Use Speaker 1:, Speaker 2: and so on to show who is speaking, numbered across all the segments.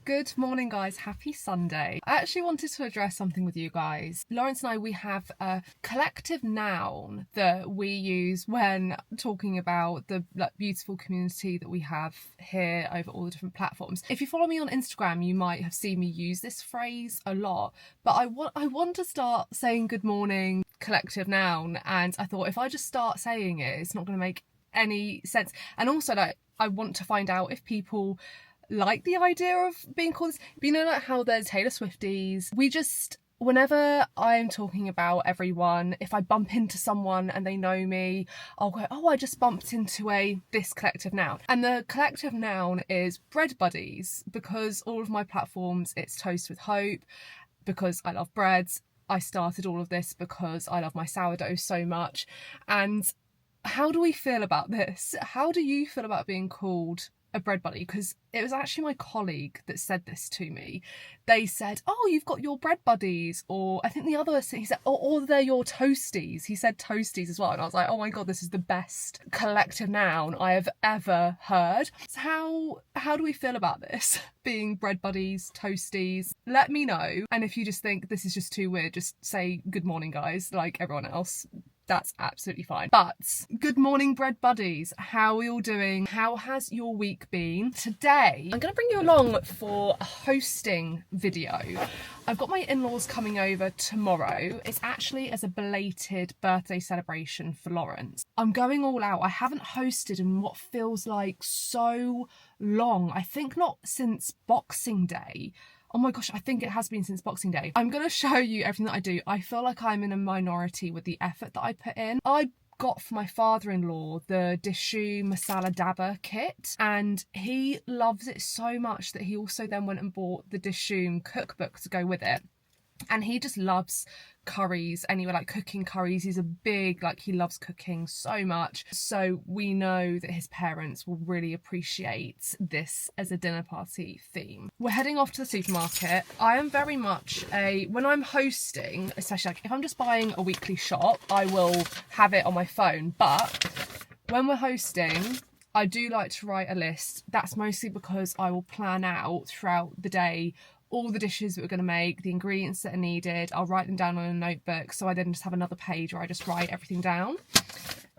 Speaker 1: Good morning guys, happy Sunday. I actually wanted to address something with you guys. Lawrence and I, we have a collective noun that we use when talking about the beautiful community that we have here over all the different platforms. If you follow me on Instagram, you might have seen me use this phrase a lot, but I want to start saying good morning collective noun, and I thought if I just start saying it, it's not going to make any sense. And also I want to find out if people like the idea of being called this. But you know, like how there's Taylor Swifties, whenever I'm talking about everyone, if I bump into someone and they know me, I'll go, oh, I just bumped into this collective noun. And the collective noun is bread buddies, because all of my platforms, it's Toast with Hope, because I love breads. I started all of this because I love my sourdough so much. And how do we feel about this? How do you feel about being called a bread buddy? Because it was actually my colleague that said this to me. They said, oh, you've got your bread buddies, or I think the other, he said, or they're your toasties. He said toasties as well, and I was like, oh my god, this is the best collective noun I have ever heard. So how do we feel about this? Being bread buddies, toasties? Let me know. And if you just think this is just too weird, just say good morning guys like everyone else. That's absolutely fine. But good morning bread buddies, how are you all doing? How has your week been? Today I'm going to bring you along for a hosting video. I've got my in-laws coming over tomorrow. It's actually as a belated birthday celebration for Lawrence. I'm going all out. I haven't hosted in what feels like so long. I think not since Boxing Day. Oh my gosh, I think it has been since Boxing Day. I'm going to show you everything that I do. I feel like I'm in a minority with the effort that I put in. I got for my father-in-law the Dishu Masala Dabba kit, and he loves it so much that he also then went and bought the Dishu cookbook to go with it. And he just loves curries anyway, like cooking curries. He's a big, he loves cooking so much. So we know that his parents will really appreciate this as a dinner party theme. We're heading off to the supermarket. I am very much when I'm hosting, especially if I'm just buying a weekly shop, I will have it on my phone. But when we're hosting, I do like to write a list. That's mostly because I will plan out throughout the day all the dishes that we're going to make, the ingredients that are needed. I'll write them down on a notebook, so I then just have another page where I just write everything down.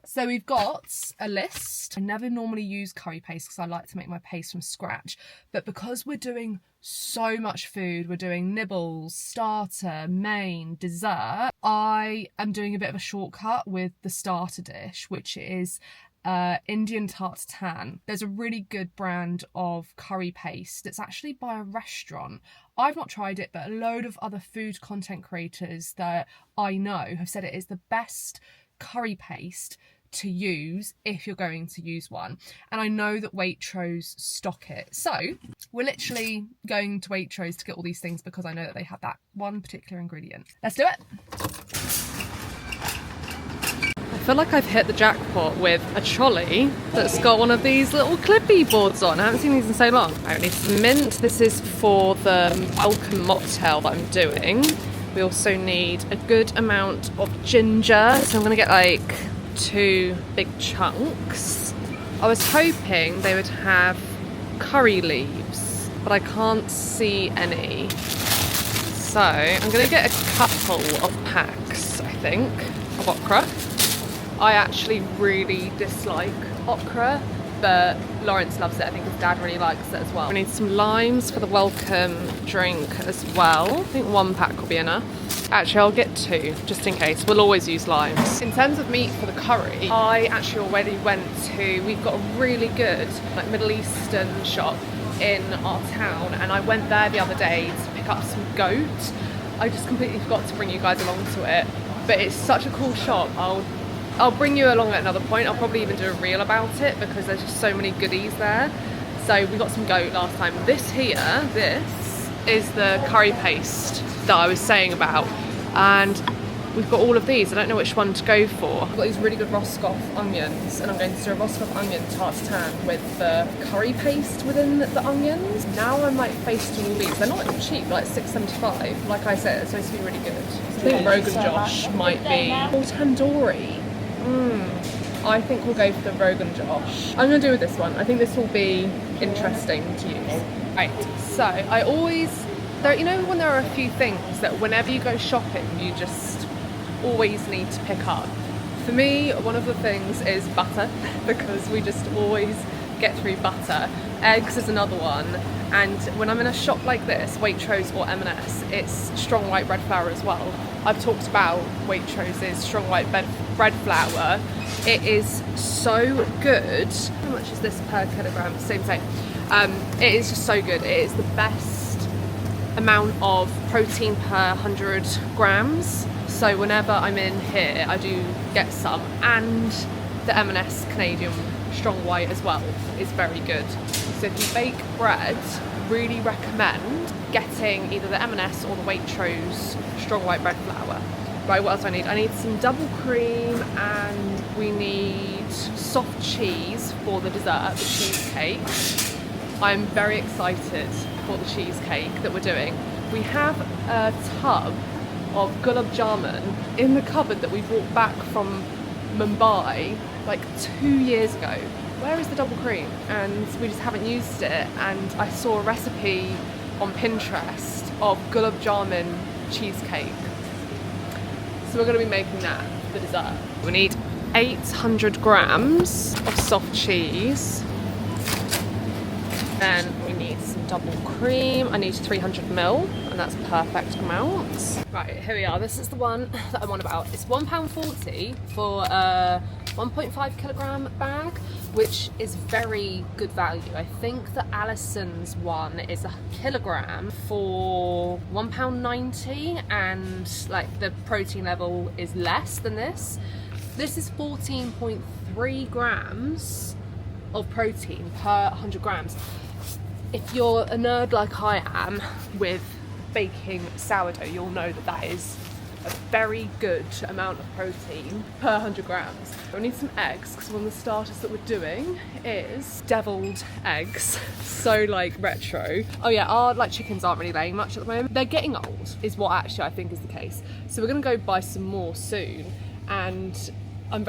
Speaker 1: So we've got a list. I never normally use curry paste because I like to make my paste from scratch, but because we're doing so much food, we're doing nibbles, starter, main, dessert, I am doing a bit of a shortcut with the starter dish, which is Indian tartan. There's a really good brand of curry paste that's actually by a restaurant. I've not tried it, but a load of other food content creators that I know have said it is the best curry paste to use if you're going to use one. And I know that Waitrose stock it. So we're literally going to Waitrose to get all these things because I know that they have that one particular ingredient. Let's do it. I feel like I've hit the jackpot with a trolley that's got one of these little clippy boards on. I haven't seen these in so long. I need some mint. This is for the welcome mocktail that I'm doing. We also need a good amount of ginger. So I'm gonna get 2 big chunks. I was hoping they would have curry leaves, but I can't see any. So I'm gonna get a couple of packs, I think, of okra. I actually really dislike okra, but Lawrence loves it. I think his dad really likes it as well. We need some limes for the welcome drink as well. I think 1 pack will be enough. Actually, I'll get 2, just in case. We'll always use limes. In terms of meat for the curry, I actually already we've got a really good Middle Eastern shop in our town, and I went there the other day to pick up some goat. I just completely forgot to bring you guys along to it, but it's such a cool shop. I'll bring you along at another point. I'll probably even do a reel about it because there's just so many goodies there. So we got some goat last time. This is the curry paste that I was saying about. And we've got all of these. I don't know which one to go for. I've got these really good Roscoff onions, and I'm going to do a Roscoff onion tartan with the curry paste within the onions. Now I'm faced with all these. They're not cheap, $6.75. Like I said, it's supposed to be really good. I think Rogan Josh might be, or tandoori. I think we'll go for the Rogan Josh. I'm going to do with this one. I think this will be interesting to use. Right, so I always, you know when there are a few things that whenever you go shopping you just always need to pick up? For me, one of the things is butter, because we just always get through butter. Eggs is another one, and when I'm in a shop like this, Waitrose or M&S, it's strong white bread flour as well. I've talked about Waitrose's strong white bread flour. It is so good. How much is this per kilogram? Same. It is just so good. It is the best amount of protein per 100 grams. So whenever I'm in here, I do get some, and the M&S Canadian strong white as well is very good. So if you bake bread, really recommend getting either the M&S or the Waitrose strong white bread flour. Right, what else do I need? I need some double cream, and we need soft cheese for the dessert, the cheesecake. I'm very excited for the cheesecake that we're doing. We have a tub of gulab jamun in the cupboard that we brought back from Mumbai like 2 years ago. Where is the double cream? And we just haven't used it, and I saw a recipe on Pinterest of gulab jamun cheesecake. So we're going to be making that for the dessert. We need 800 grams of soft cheese. Then we need some double cream. I need 300 ml, and that's perfect amount. Right, here we are. This is the one that I'm on about. It's £1.40 for a 1.5 kilogram bag, which is very good value. I think the Alison's one is a kilogram for £1.90, and like the protein level is less than this. This is 14.3 grams of protein per 100 grams. If you're a nerd like I am with baking sourdough, you'll know that that is a very good amount of protein per 100 grams. We need some eggs, because one of the starters that we're doing is deviled eggs. So like retro. Oh yeah, our like chickens aren't really laying much at the moment. They're getting old, is what actually I think is the case. So we're gonna go buy some more soon, and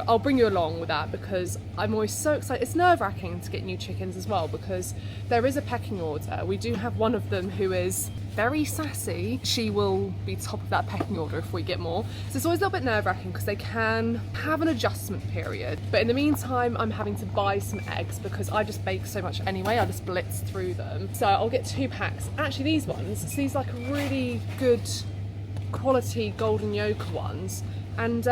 Speaker 1: I'll bring you along with that, because I'm always so excited. It's nerve-wracking to get new chickens as well, because there is a pecking order. We do have one of them who is very sassy. She will be top of that pecking order if we get more. So it's always a little bit nerve-wracking because they can have an adjustment period. But in the meantime, I'm having to buy some eggs because I just bake so much anyway. I just blitz through them. So I'll get 2 packs. Actually, these ones, so these like really good quality golden yolk ones, and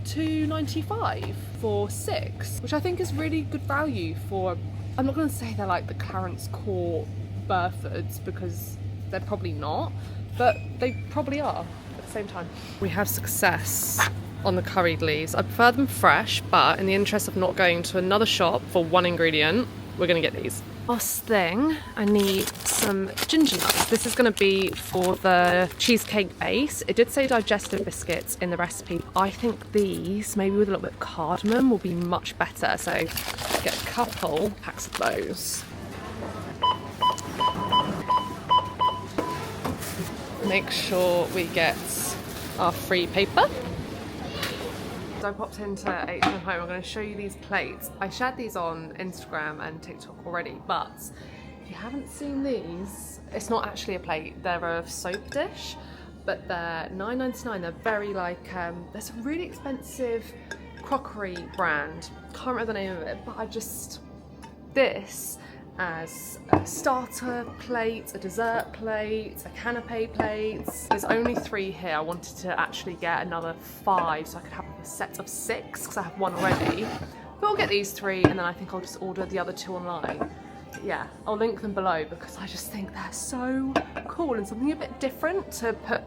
Speaker 1: $2.95 for 6, which I think is really good value for, I'm not going to say they're like the Clarence Court Burfords, because they're probably not, but they probably are at the same time. We have success on the curried leaves. I prefer them fresh, but in the interest of not going to another shop for one ingredient, we're going to get these. Last thing, I need some ginger nuts. This is going to be for the cheesecake base. It did say digestive biscuits in the recipe. I think these, maybe with a little bit of cardamom, will be much better. So get a couple packs of those. Make sure we get our free paper. So I popped into H&M Home. I'm going to show you these plates. I shared these on Instagram and TikTok already, but if you haven't seen these, it's not actually a plate. They're a soap dish, but they're $9.99. They're very like, there's a really expensive crockery brand. Can't remember the name of it, but this as a starter plate, a dessert plate, a canapé plate. There's only 3 here. I wanted to actually get another 5 so I could have a set of 6 because I have 1 already. But I'll get these 3 and then I think I'll just order the other 2 online. But yeah, I'll link them below because I just think they're so cool and something a bit different to put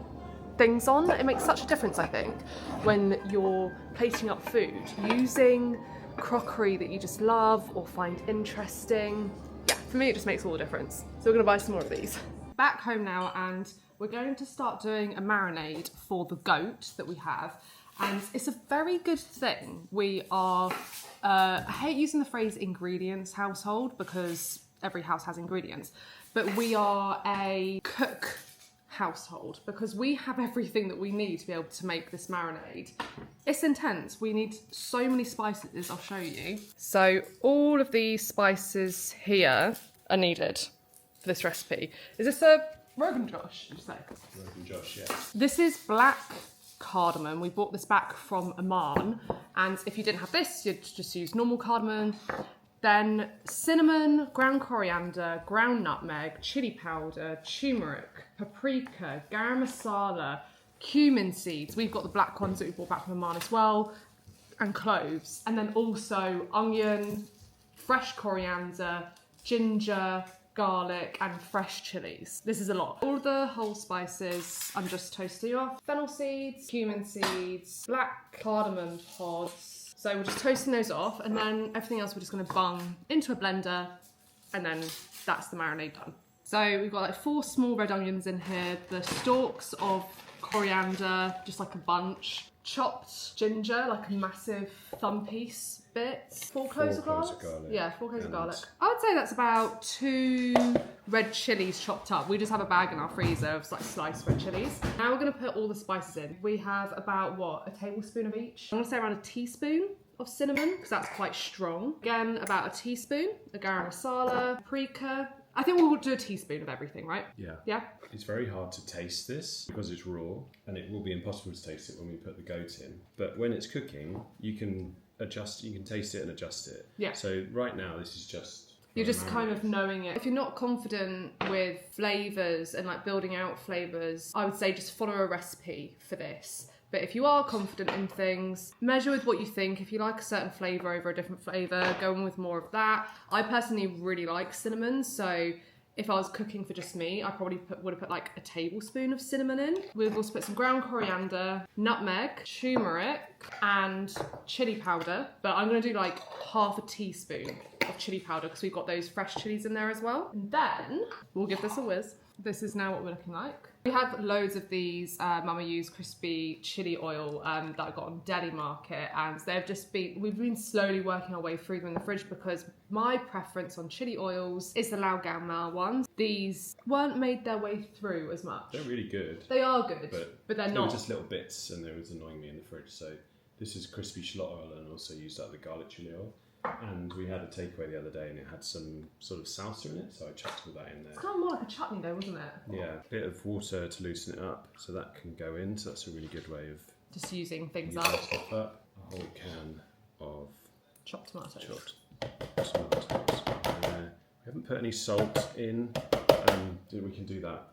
Speaker 1: things on. It makes such a difference, I think, when you're plating up food, using crockery that you just love or find interesting. Yeah, for me it just makes all the difference. So we're gonna buy some more of these. Back home now, and we're going to start doing a marinade for the goat that we have. And it's a very good thing. We are, I hate using the phrase ingredients household because every house has ingredients, but we are a cook household because we have everything that we need to be able to make this marinade. It's intense. We need so many spices. I'll show you. So all of these spices here are needed. for this recipe. Is this a Rogan Josh, did you say?
Speaker 2: Rogan Josh, yes.
Speaker 1: This is black cardamom. We bought this back from Oman, and if you didn't have this, you'd just use normal cardamom. Then cinnamon, ground coriander, ground nutmeg, chili powder, turmeric, paprika, garam masala, cumin seeds. We've got the black ones that we bought back from Oman as well, and cloves. And then also onion, fresh coriander, ginger, garlic, and fresh chilies. This is a lot. All the whole spices I'm just toasting off. Fennel seeds, cumin seeds, black cardamom pods. So we're just toasting those off, and then everything else we're just gonna bung into a blender, and then that's the marinade done. So we've got like 4 small red onions in here, the stalks of coriander, just like a bunch, chopped ginger, like a massive thumb piece bit, 4 cloves of garlic. Yeah, 4 cloves of garlic. I would say that's about 2 red chilies chopped up. We just have a bag in our freezer of like sliced red chilies. Now we're gonna put all the spices in. We have about, what, a tablespoon of each? I'm gonna say around a teaspoon of cinnamon, because that's quite strong. Again, about a teaspoon of garam masala, paprika. I think we'll do a teaspoon of everything, right?
Speaker 2: Yeah.
Speaker 1: Yeah?
Speaker 2: It's very hard to taste this because it's raw, and it will be impossible to taste it when we put the goat in. But when it's cooking, you can adjust, you can taste it and adjust it.
Speaker 1: Yeah.
Speaker 2: So right now, this is just...
Speaker 1: You're just kind of knowing it. If you're not confident with flavours and like building out flavours, I would say just follow a recipe for this. But if you are confident in things, measure with what you think. If you like a certain flavour over a different flavour, go in with more of that. I personally really like cinnamon, so if I was cooking for just me, I probably would have put like a tablespoon of cinnamon in. We've also put some ground coriander, nutmeg, turmeric, and chili powder. But I'm gonna do like half a teaspoon of chili powder because we've got those fresh chilies in there as well. And then we'll give this a whiz. This is now what we're looking like. We have loads of these Mama used crispy chili oil that I got on Deli Market, and they've just been, we've been slowly working our way through them in the fridge because my preference on chili oils is the Lao Gao Ma ones. These weren't made their way through as much.
Speaker 2: They're really good.
Speaker 1: They are good, but they're
Speaker 2: they
Speaker 1: not.
Speaker 2: Were just little bits, and they was annoying me in the fridge. So this is crispy shallot oil, and also used up the garlic chili oil. And we had a takeaway the other day, and it had some sort of salsa in it, so I chucked all that in there.
Speaker 1: It's kind of more like a chutney though, wasn't it?
Speaker 2: Yeah, a bit of water to loosen it up, so that can go in. So that's a really good way of
Speaker 1: just using things
Speaker 2: using
Speaker 1: up.
Speaker 2: Stuff up. A whole can of
Speaker 1: Chopped tomatoes.
Speaker 2: Chopped tomatoes. We haven't put any salt in. We can do that.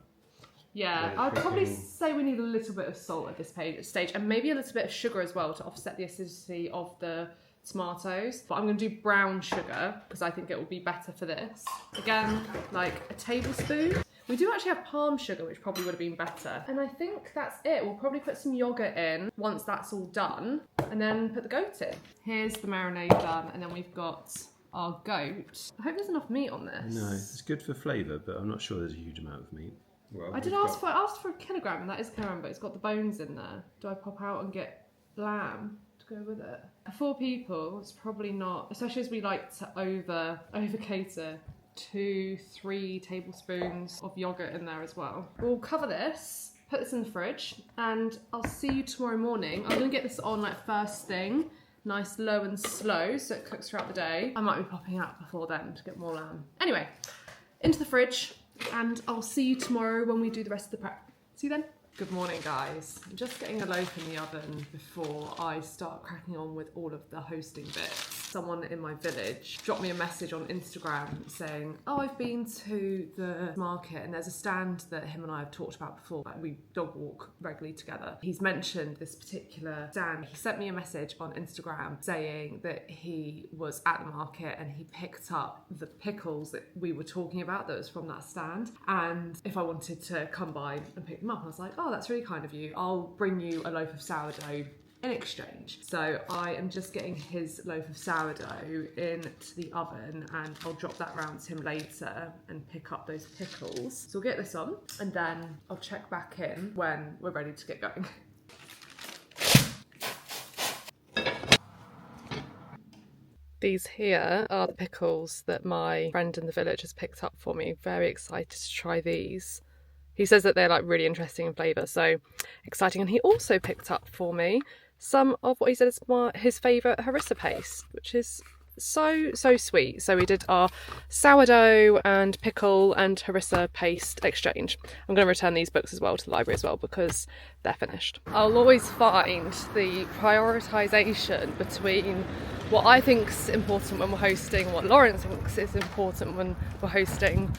Speaker 1: Yeah, I'd probably say we need a little bit of salt at this stage, and maybe a little bit of sugar as well to offset the acidity of the tomatoes. But I'm going to do brown sugar because I think it will be better for this. Again, like a tablespoon. We do actually have palm sugar, which probably would have been better. And I think that's it. We'll probably put some yogurt in once that's all done, and then put the goat in. Here's the marinade done, and then we've got our goat. I hope there's enough meat on this.
Speaker 2: No, it's good for flavour, but I'm not sure there's a huge amount of meat. Well,
Speaker 1: I asked for a kilogram, and that is a kilogram, but it's got the bones in there. Do I pop out and get lamb to go with it? For 4 people, it's probably not, especially as we like to over cater, 2-3 tablespoons of yogurt in there as well. We'll cover this, put this in the fridge, and I'll see you tomorrow morning. I'm gonna get this on like first thing, nice low and slow, so it cooks throughout the day. I might be popping out before then to get more lamb. Anyway, into the fridge, and I'll see you tomorrow when we do the rest of the prep. See you then. Good morning, guys. I'm just getting a loaf in the oven before I start cracking on with all of the hosting bits. Someone in my village dropped me a message on Instagram saying, oh, I've been to the market and there's a stand that him and I have talked about before. Like, we dog walk regularly together. He's mentioned this particular stand. He sent me a message on Instagram saying that he was at the market and he picked up the pickles that we were talking about that was from that stand, and if I wanted to come by and pick them up. I was like, oh, that's really kind of you. I'll bring you a loaf of sourdough in exchange. So I am just getting his loaf of sourdough into the oven, and I'll drop that round to him later and pick up those pickles. So we'll get this on, and then I'll check back in when we're ready to get going. These here are the pickles that my friend in the village has picked up for me. Very excited to try these. He says that they're like really interesting in flavour, so exciting. And he also picked up for me some of what he said is his favourite harissa paste, which is so sweet. So we did our sourdough and pickle and harissa paste exchange. I'm going to return these books as well to the library as well because they're finished. I'll always find the prioritisation between what I think's important when we're hosting and what Lawrence thinks is important when we're hosting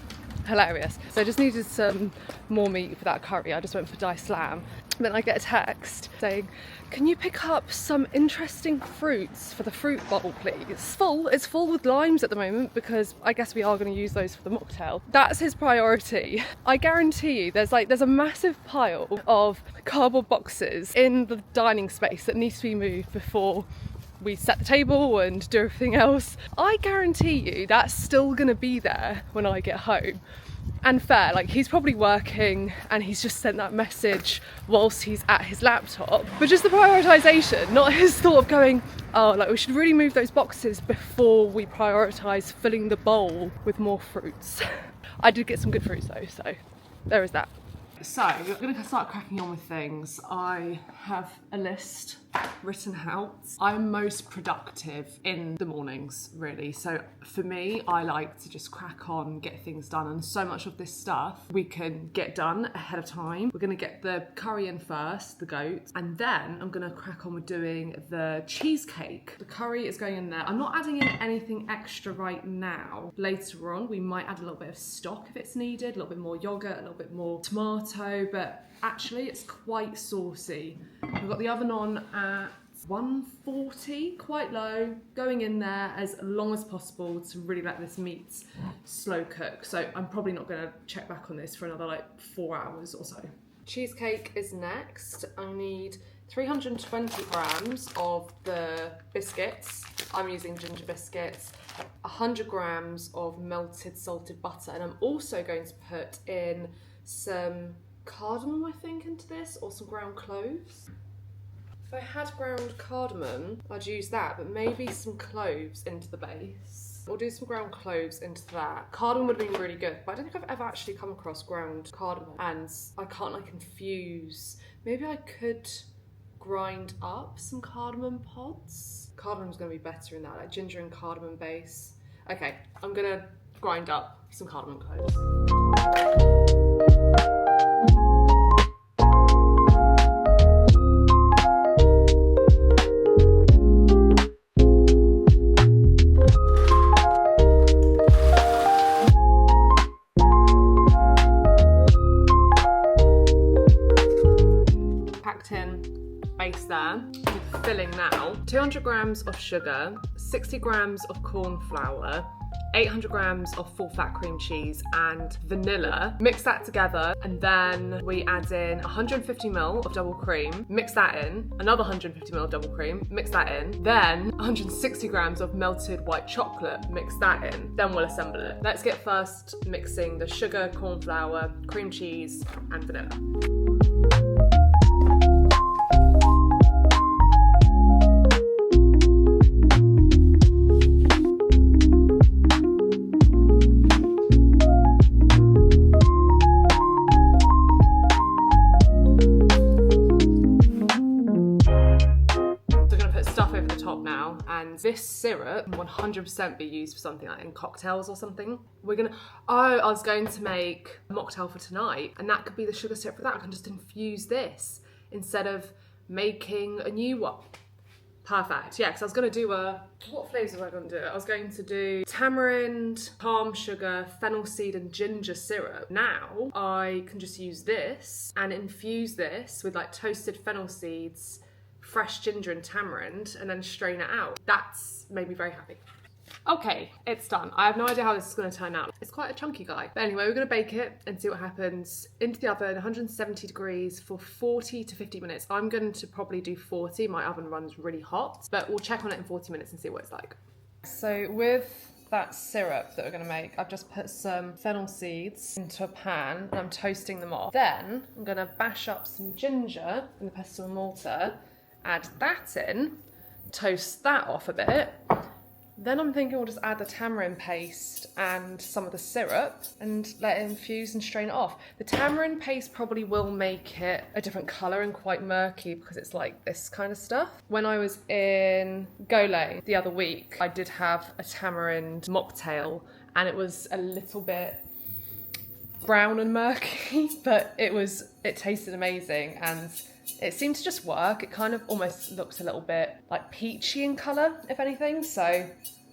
Speaker 1: hilarious. So I just needed some more meat for that curry. I just went for diced lamb. Then I get a text saying, can you pick up some interesting fruits for the fruit bowl, please? It's full with limes at the moment because I guess we are going to use those for the mocktail. That's his priority. I guarantee you there's a massive pile of cardboard boxes in the dining space that needs to be moved before we set the table and do everything else. I guarantee you that's still gonna be there when I get home. And fair, like he's probably working and he's just sent that message whilst he's at his laptop. But just the prioritisation, not his thought of going, oh, like we should really move those boxes before we prioritise filling the bowl with more fruits. I did get some good fruits though, so there is that. So, we're going to start cracking on with things. I have a list written out. I'm most productive in the mornings, really. So for me, I like to just crack on, get things done. And so much of this stuff we can get done ahead of time. We're going to get the curry in first, the goat. And then I'm going to crack on with doing the cheesecake. The curry is going in there. I'm not adding in anything extra right now. Later on, we might add a little bit of stock if it's needed, a little bit more yogurt, a little bit more tomato, but actually it's quite saucy. We've got the oven on at 140, quite low, going in there as long as possible to really let this meat slow cook. So I'm probably not going to check back on this for another 4 hours or so. Cheesecake is next. I need 320 grams of the biscuits. I'm using ginger biscuits, 100 grams of melted salted butter, and I'm also going to put in some cardamom, I think, into this, or some ground cloves. If I had ground cardamom, I'd use that, but maybe some cloves into the base. We'll do some ground cloves into that. Cardamom would have been really good, but I don't think I've ever actually come across ground cardamom, and I can't infuse. Maybe I could grind up some cardamom pods. Cardamom's going to be better in that, like ginger and cardamom base. Okay, I'm going to grind up some cardamom cloves. Base there, with filling now. 200 grams of sugar, 60 grams of corn flour, 800 grams of full fat cream cheese and vanilla. Mix that together, and then we add in 150 ml of double cream, mix that in, another 150 ml of double cream, mix that in, then 160 grams of melted white chocolate, mix that in, then we'll assemble it. Let's get first mixing the sugar, corn flour, cream cheese and vanilla. This syrup 100% be used for something like in cocktails or something. I was going to make a mocktail for tonight, and that could be the sugar syrup for that. I can just infuse this instead of making a new one. Perfect. Yeah, because I was going to do what flavours was I going to do? I was going to do tamarind, palm sugar, fennel seed and ginger syrup. Now I can just use this and infuse this with toasted fennel seeds, fresh ginger and tamarind, and then strain it out. That's made me very happy. Okay, it's done. I have no idea how this is going to turn out. It's quite a chunky guy. But anyway, we're going to bake it and see what happens. Into the oven, 170 degrees for 40 to 50 minutes. I'm going to probably do 40. My oven runs really hot, but we'll check on it in 40 minutes and see what it's like. So with that syrup that we're going to make, I've just put some fennel seeds into a pan and I'm toasting them off. Then I'm going to bash up some ginger in the pestle and mortar, add that in, toast that off a bit, Then I'm thinking we'll just add the tamarind paste and some of the syrup and let it infuse and strain it off. The tamarind paste probably will make it a different colour and quite murky because it's like this kind of stuff. When I was in Gole the other week, I did have a tamarind mocktail and it was a little bit brown and murky, but it tasted amazing and it seemed to just work. It kind of almost looks a little bit like peachy in colour, if anything, so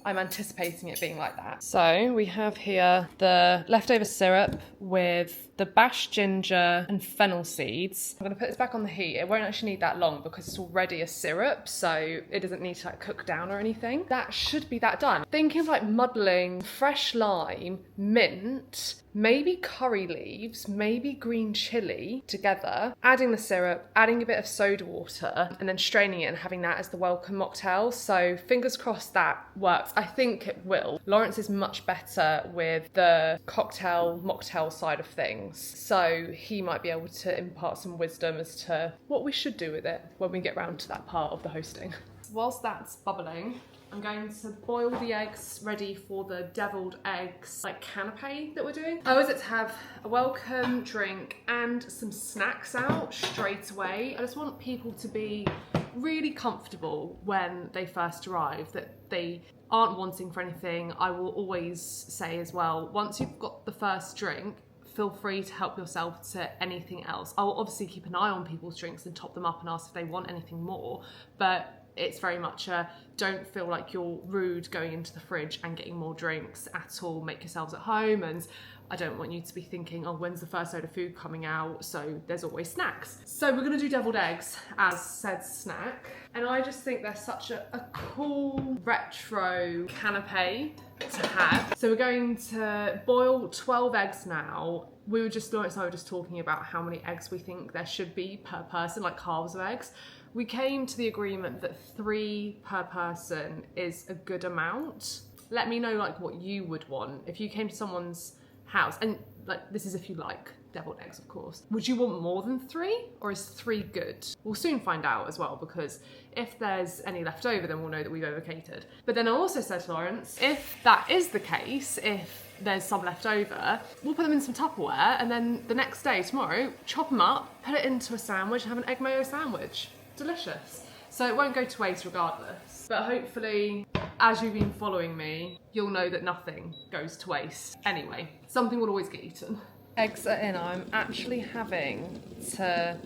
Speaker 1: I'm anticipating it being like that. So we have here the leftover syrup with the bashed ginger and fennel seeds. I'm going to put this back on the heat. It won't actually need that long because it's already a syrup, so it doesn't need to like cook down or anything. That should be that done. Thinking of like muddling fresh lime, mint, maybe curry leaves, maybe green chilli together, adding the syrup, adding a bit of soda water, and then straining it and having that as the welcome mocktail. So fingers crossed that works. I think it will. Lawrence is much better with the mocktail side of things. So he might be able to impart some wisdom as to what we should do with it when we get round to that part of the hosting. Whilst that's bubbling, I'm going to boil the eggs ready for the deviled eggs like canapé that we're doing. I always like to have a welcome drink and some snacks out straight away. I just want people to be really comfortable when they first arrive, that they aren't wanting for anything. I will always say as well, once you've got the first drink, feel free to help yourself to anything else. I'll obviously keep an eye on people's drinks and top them up and ask if they want anything more, but it's very much a don't feel like you're rude going into the fridge and getting more drinks at all. Make yourselves at home, and I don't want you to be thinking, oh, when's the first load of food coming out? So there's always snacks. So we're gonna do deviled eggs as said snack. And I just think they're such a cool retro canapé to have. So we're going to boil 12 eggs now. Lawrence and I were just talking about how many eggs we think there should be per person, like halves of eggs. We came to the agreement that 3 per person is a good amount. Let me know like what you would want. If you came to someone's house, and like this is if you like deviled eggs of course, would you want more than 3 or is 3 good? We'll soon find out as well, because if there's any left over then we'll know that we've overcatered. But then I also said to Lawrence, if that is the case, if there's some left over, we'll put them in some Tupperware and then the next day, tomorrow, chop them up, put it into a sandwich and have an egg mayo sandwich. Delicious. So it won't go to waste regardless. But hopefully, as you've been following me, you'll know that nothing goes to waste anyway. Something will always get eaten. Eggs are in. I'm actually having to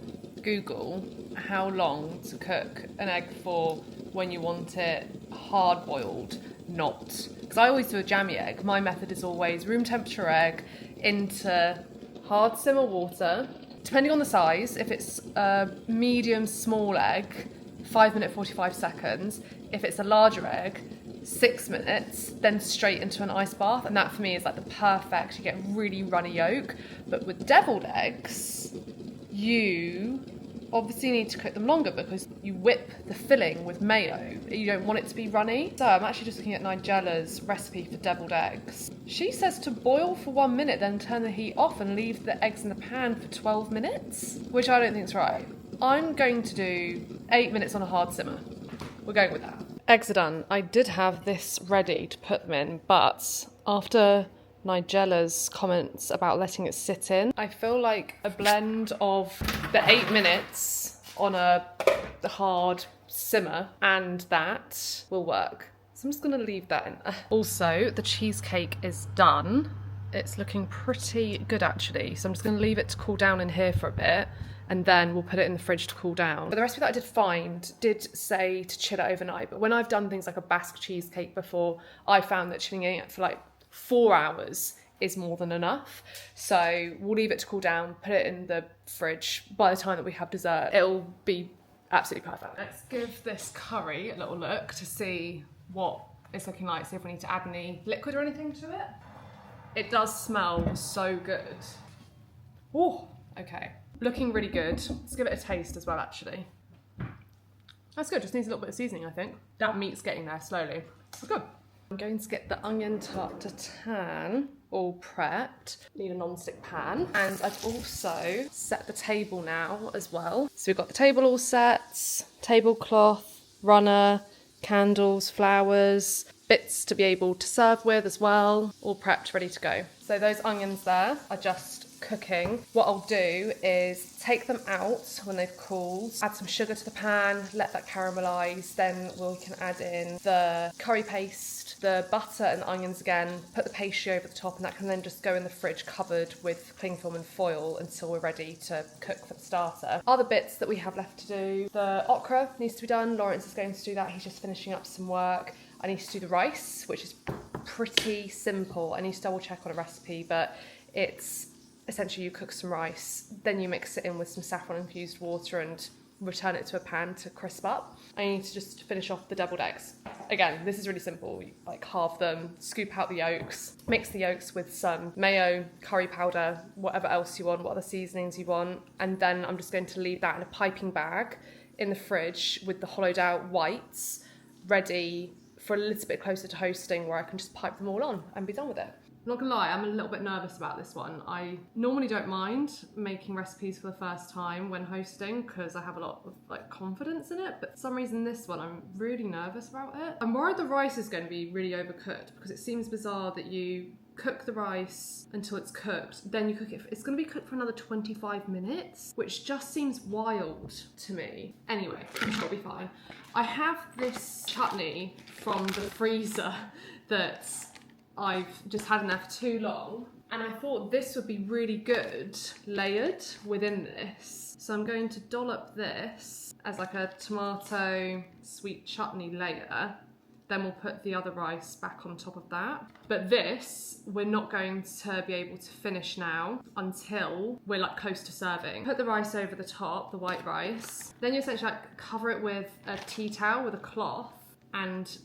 Speaker 1: Google how long to cook an egg for when you want it hard boiled, not. Because I always do a jammy egg. My method is always room temperature egg into hard simmer water. Depending on the size, if it's a medium small egg, 5 minutes 45 seconds. If it's a larger egg, 6 minutes, then straight into an ice bath. And that for me is like the perfect, you get really runny yolk. But with deviled eggs, you obviously need to cook them longer because you whip the filling with mayo. You don't want it to be runny. So I'm actually just looking at Nigella's recipe for deviled eggs. She says to boil for 1 minute, then turn the heat off and leave the eggs in the pan for 12 minutes, which I don't think is right. I'm going to do 8 minutes on a hard simmer. We're going with that. Eggs are done. I did have this ready to put them in, but after Nigella's comments about letting it sit in, I feel like a blend of the 8 minutes on a hard simmer and that will work. So I'm just going to leave that in there. Also, the cheesecake is done. It's looking pretty good actually. So I'm just going to leave it to cool down in here for a bit and then we'll put it in the fridge to cool down. But the recipe that I did find did say to chill it overnight. But when I've done things like a Basque cheesecake before, I found that chilling it for like 4 hours is more than enough. So we'll leave it to cool down, put it in the fridge. By the time that we have dessert, it'll be absolutely perfect. Let's give this curry a little look to see what it's looking like, see if we need to add any liquid or anything to it. It does smell so good. Oh, okay. Looking really good. Let's give it a taste as well, actually. That's good, just needs a little bit of seasoning, I think. That meat's getting there slowly. It's good. I'm going to get the onion tartare all prepped. Need a non-stick pan. And I've also set the table now as well. So we've got the table all set, tablecloth, runner, candles, flowers, bits to be able to serve with as well, all prepped, ready to go. So those onions there are just cooking. What I'll do is take them out when they've cooled, add some sugar to the pan, let that caramelise, then we can add in the curry paste, the butter and the onions again, put the pastry over the top, and that can then just go in the fridge covered with cling film and foil until we're ready to cook for the starter. Other bits that we have left to do, the okra needs to be done. Lawrence is going to do that, he's just finishing up some work. I need to do the rice, which is pretty simple. I need to double check on a recipe, but it's essentially you cook some rice, then you mix it in with some saffron infused water and return it to a pan to crisp up. I need to just finish off the deviled eggs. Again, this is really simple. You like halve them, scoop out the yolks, mix the yolks with some mayo, curry powder, whatever else you want, what other seasonings you want, and then I'm just going to leave that in a piping bag in the fridge with the hollowed out whites ready for a little bit closer to hosting, where I can just pipe them all on and be done with it. I'm not gonna lie, I'm a little bit nervous about this one. I normally don't mind making recipes for the first time when hosting because I have a lot of like confidence in it, but for some reason this one I'm really nervous about it. I'm worried the rice is going to be really overcooked because it seems bizarre that you cook the rice until it's cooked, then you cook it. It's going to be cooked for another 25 minutes, which just seems wild to me. Anyway, I'm sure it'll be fine. I have this chutney from the freezer that I've just had in there for too long, and I thought this would be really good layered within this. So I'm going to dollop this as like a tomato sweet chutney layer. Then we'll put the other rice back on top of that. But this, we're not going to be able to finish now until we're like close to serving. Put the rice over the top, the white rice. Then you essentially like cover it with a tea towel with a cloth and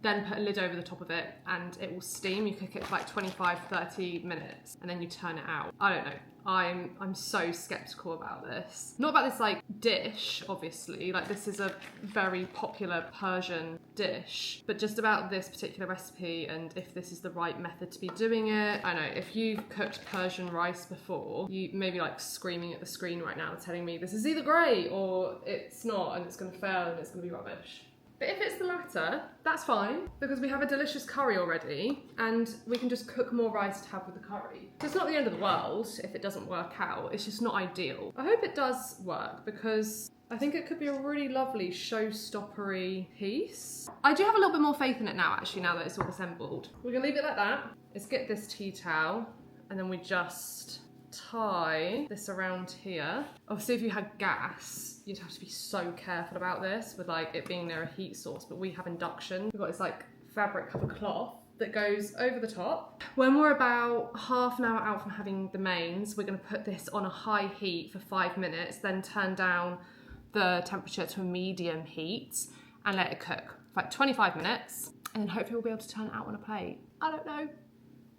Speaker 1: then put a lid over the top of it and it will steam. You cook it for like 25-30 minutes and then you turn it out. I don't know. I'm so skeptical about this. Not about this like dish, obviously, like this is a very popular Persian dish, but just about this particular recipe and if this is the right method to be doing it. I know if you've cooked Persian rice before, you may be like screaming at the screen right now telling me this is either great or it's not and it's gonna fail and it's gonna be rubbish. But if it's the latter, that's fine, because we have a delicious curry already, and we can just cook more rice to have with the curry. So it's not the end of the world if it doesn't work out, it's just not ideal. I hope it does work, because I think it could be a really lovely showstoppery piece. I do have a little bit more faith in it now, actually, now that it's all assembled. We're gonna leave it like that. Let's get this tea towel, and then we just tie this around here. Obviously, if you had gas, you'd have to be so careful about this with like it being near a heat source, but we have induction. We've got this like fabric covered cloth that goes over the top. When we're about half an hour out from having the mains, we're going to put this on a high heat for 5 minutes, then turn down the temperature to a medium heat and let it cook for like 25 minutes, and then hopefully we'll be able to turn it out on a plate. I don't know.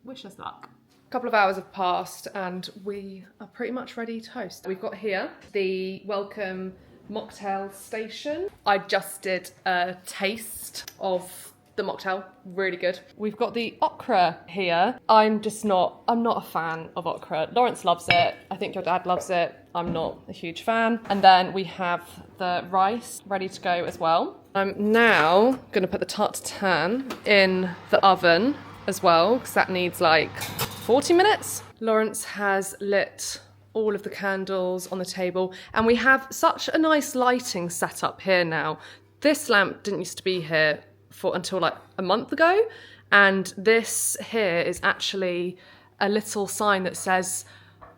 Speaker 1: Wish us luck. A couple of hours have passed and we are pretty much ready to host. We've got here the welcome Mocktail station. I just did a taste of the Mocktail, really good. We've got the okra here. I'm not a fan of okra. Lawrence loves it. I think your dad loves it. I'm not a huge fan. And then we have the rice ready to go as well. I'm now gonna put the tarte tatin in the oven as well, because that needs like 40 minutes. Lawrence has lit all of the candles on the table and we have such a nice lighting set up here now. This lamp didn't used to be here until like a month ago, and this here is actually a little sign that says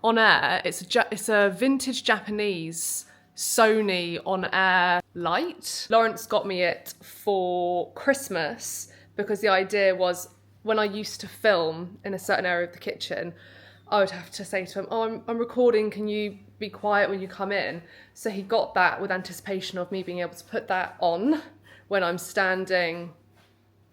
Speaker 1: on air. It's a vintage Japanese Sony on air light. Lawrence got me it for Christmas because the idea was when I used to film in a certain area of the kitchen, I would have to say to him, oh, I'm recording, can you be quiet when you come in? So he got that with anticipation of me being able to put that on when I'm standing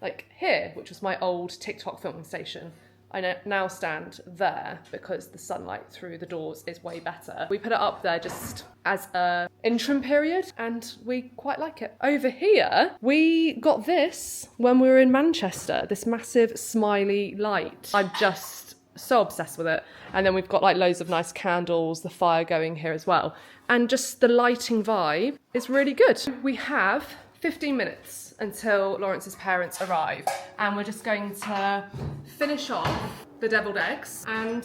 Speaker 1: like here, which was my old TikTok filming station. I now stand there because the sunlight through the doors is way better. We put it up there just as a interim period and we quite like it. Over here, we got this when we were in Manchester, this massive smiley light. I'm just so obsessed with it. And then we've got like loads of nice candles, the fire going here as well. And just the lighting vibe is really good. We have 15 minutes until Lawrence's parents arrive, and we're just going to finish off the deviled eggs, and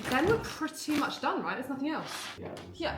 Speaker 1: then we're pretty much done, right? There's nothing else. Yeah.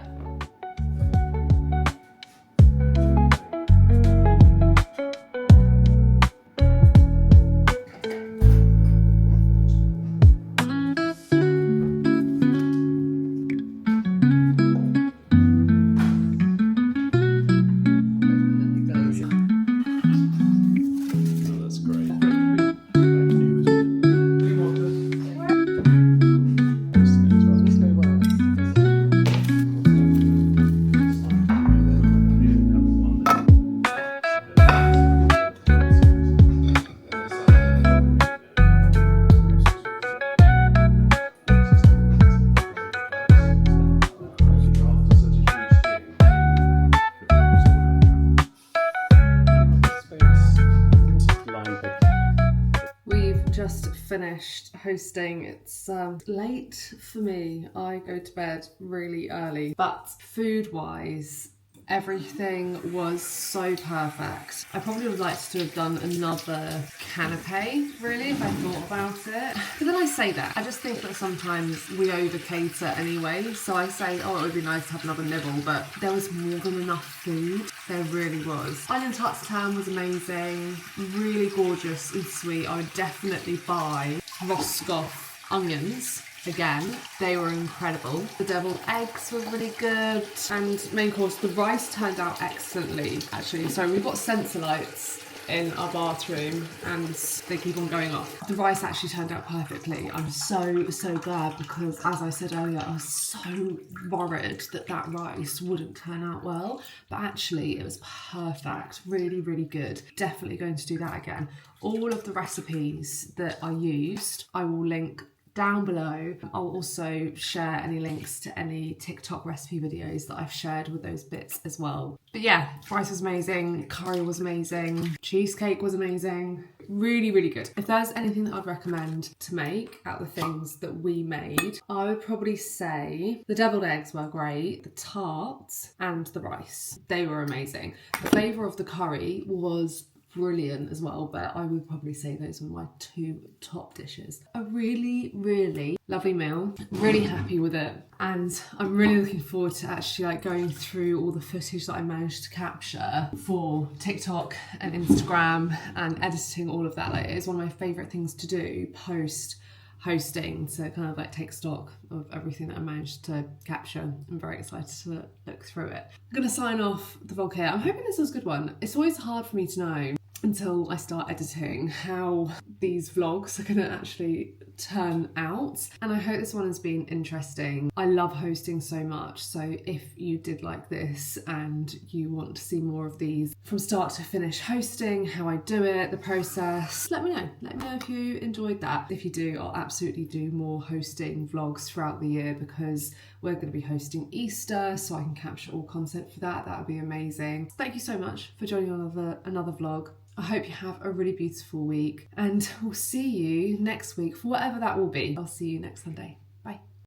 Speaker 1: Just finished hosting. It's late for me. I go to bed really early, but food-wise, everything was so perfect. I probably would like to have done another canapé, really, if I thought about it. But then I say that, I just think that sometimes we over cater anyway. So I say, oh, it would be nice to have another nibble, but there was more than enough food. There really was. Onion tartare was amazing, really gorgeous and sweet. I would definitely buy Roscoff onions again. They were incredible. The deviled eggs were really good, and main course, the rice turned out excellently actually. So we've got sensor lights in our bathroom and they keep on going off. The rice actually turned out perfectly. I'm so glad, because as I said earlier, I was so worried that that rice wouldn't turn out well, but actually it was perfect. Really good. Definitely going to do that again. All of the recipes that I used, I will link down below. I'll also share any links to any TikTok recipe videos that I've shared with those bits as well. But yeah, rice was amazing, curry was amazing, cheesecake was amazing. Really good. If there's anything that I'd recommend to make out of the things that we made, I would probably say the deviled eggs were great, the tarts and the rice. They were amazing. The flavour of the curry was brilliant as well, but I would probably say those were my two top dishes. A really lovely meal, really happy with it, and I'm really looking forward to actually like going through all the footage that I managed to capture for TikTok and Instagram and editing all of that. Like, it is one of my favourite things to do post hosting, to kind of like take stock of everything that I managed to capture. I'm very excited to look through it. I'm gonna sign off the vlog here. I'm hoping this was a good one. It's always hard for me to know until I start editing how these vlogs are gonna actually turn out, and I hope this one has been interesting. I love hosting so much, so if you did like this and you want to see more of these from start to finish hosting, how I do it, the process, let me know if you enjoyed that. If you do, I'll absolutely do more hosting vlogs throughout the year, because we're going to be hosting Easter, so I can capture all content for that. That would be amazing. Thank you so much for joining on another vlog. I hope you have a really beautiful week, and we'll see you next week for whatever that will be. I'll see you next Sunday. Bye.